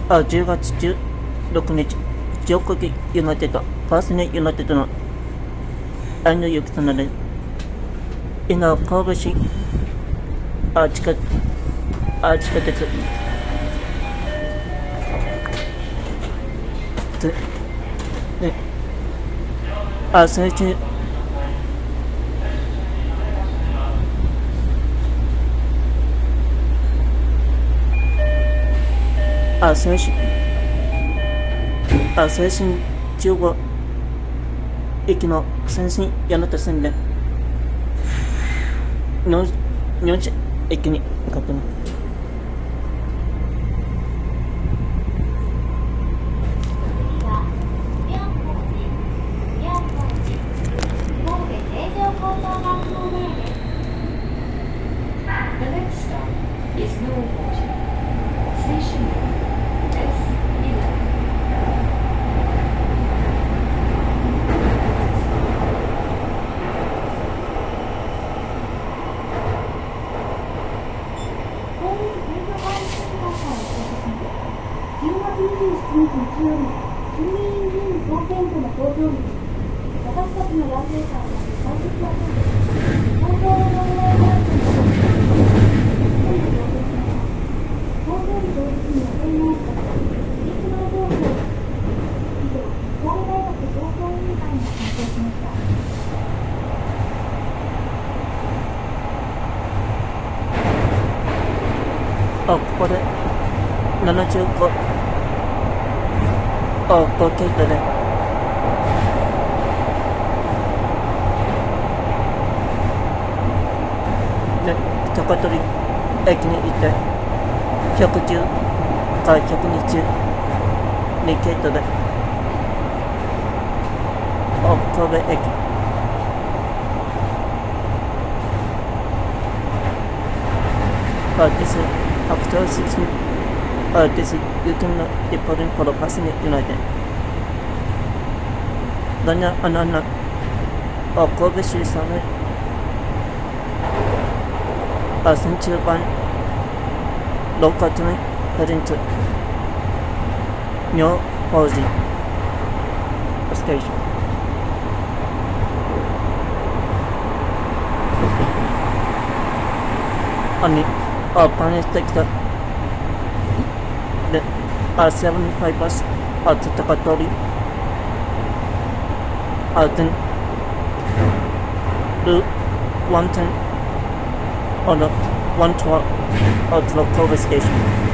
10月16日、上国ユナイテッド、パーソナルユナイテッドの愛の行くとなる、今、神戸市、地下鉄、最中、精神中国駅の先進Yamate線で日本市駅に確認。ここで755ケートで高取駅に行って110から120 2ケートで神戸駅です。After 6 minutes, you can departing for the passenger United. Danya Anana Kobe Shirisame Seishinchuo-bound local train heading to Myohoji station. Panic takes the 75 bus to Takatori, then Route 110 on the 112 to the Kobe station.